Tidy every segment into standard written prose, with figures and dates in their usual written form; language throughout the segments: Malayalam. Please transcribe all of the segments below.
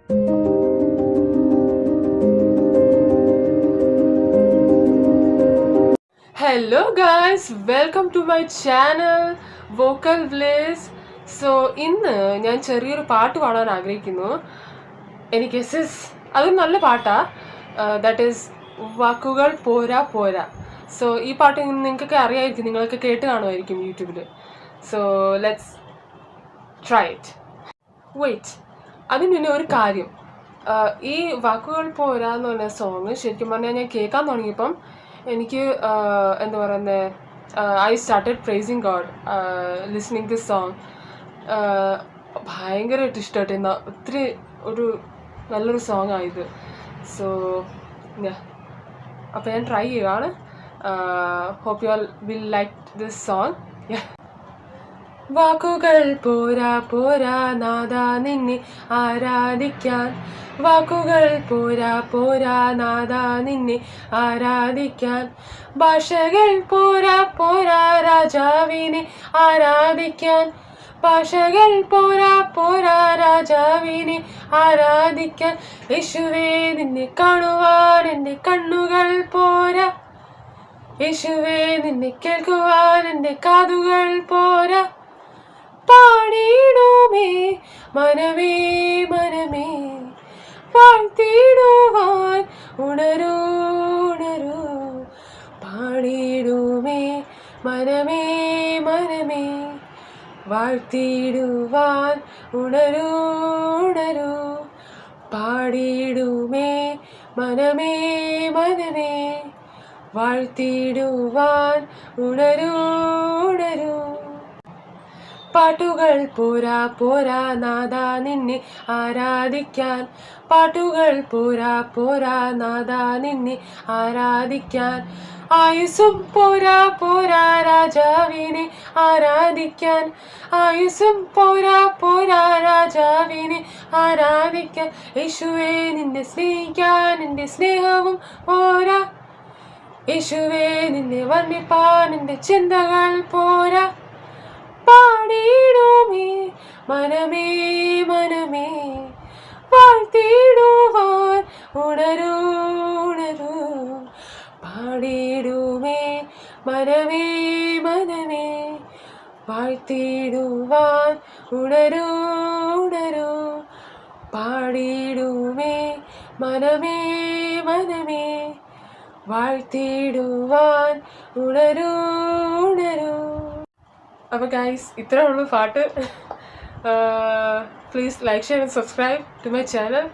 Hello guys, welcome to my channel Vocal Bliss. So ഇന്ന് ഞാൻ ചെറിയൊരു പാട്ട് പാടാൻ ആഗ്രഹിക്കുന്നു. എനിക്ക് അത് നല്ല പാട്ടാ. ദാറ്റ് ഈസ് വാക്കുകൾ പോരാ പോരാ. സോ ഈ പാട്ട് നിങ്ങൾക്കൊക്കെ അറിയാമായിരിക്കും, നിങ്ങളൊക്കെ കേട്ട് കാണുമായിരിക്കും യൂട്യൂബിൽ. So let's try it. Wait, അതിന് പിന്നെ ഒരു കാര്യം, ഈ വാക്കുകൾ പോരാ എന്ന് പറഞ്ഞ സോങ് ശരിക്കും പറഞ്ഞാൽ ഞാൻ കേൾക്കാൻ തുടങ്ങിയപ്പം എനിക്ക് എന്താ പറയുന്നത്, I started pricing God listening this song. ഭയങ്കരമായിട്ട് ഇഷ്ടമായിട്ട് ഒത്തിരി നല്ലൊരു സോങ് ആയത്. സോ അപ്പോൾ ഞാൻ ട്രൈ ചെയ്യുകയാണ്. Hope you all will like this song. വാക്കുകൾ പോരാ പോരാ നാദാ നിന്നെ ആരാധിക്കാൻ, വാക്കുകൾ പോരാ പോരാ നാദാ നിന്നെ ആരാധിക്കാൻ, ഭാഷകൾ പോരാ പോരാ രാജാവിനെ ആരാധിക്കാൻ, ഭാഷകൾ പോരാ പോരാ രാജാവിനെ ആരാധിക്കാൻ. യേശുവേ നിന്നെ കാണുവാൻ എൻ്റെ കണ്ണുകൾ പോരാ, യേശുവേ നിന്നെ കേൾക്കുവാൻ എൻ്റെ കാതുകൾ പോരാ. പാടിടുമേ മനമേ മനമേ, വാഴ്ത്തിടുവാൻ ഉണരൂ ഉണരൂ. പാടിടുമേ മനമേ മനമേ, വാഴ്ത്തിടുവാൻ ഉണരൂ ഉണരൂ. പാടിടുമേ മനമേ മനമേ, വാഴ്ത്തിടുവാൻ ഉണരൂ ഉണരൂ. പാട്ടുകൾ പോരാ പോരാ നാദാ നിന്നെ ആരാധിക്കാൻ, പാട്ടുകൾ പോരാ പോരാ നാദാ നിന്നെ ആരാധിക്കാൻ, ആയുസ്സും പോരാ പോരാ രാജാവിനെ ആരാധിക്കാൻ, ആയുസ്സും പോരാ പോരാ രാജാവിനെ ആരാധിക്കാൻ. യേശുവേ നിന്നെ സ്നേഹിക്കാൻ എൻ്റെ സ്നേഹവും പോരാ, യേശുവേ നിന്നെ വർണ്ണിപ്പാൻ എൻ്റെ ചിന്തകൾ പോരാ. പാടിടുമേ മനമേ മനമേ, വാഴ്ത്തിടുവാൻ ഉണരൂ ഉണരൂ. പാടിടുമേ മനമേ മനമേ, വാഴ്ത്തിടുവാൻ ഉണരൂ ഉണരൂ. പാടിടുമേ മനമേ മനമേ, വാഴ്ത്തിടുവാൻ ഉണരൂ ഉണരൂ. അപ്പോൾ ഗൈസ്, ഇത്രേ ഉള്ളൂ പാട്ട്. Please like, share and subscribe to my channel.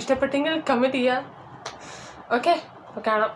ഇഷ്ടപ്പെട്ടെങ്കിൽ കമൻറ്റ് ചെയ്യുക. ഓക്കെ, അപ്പോൾ കാണാം.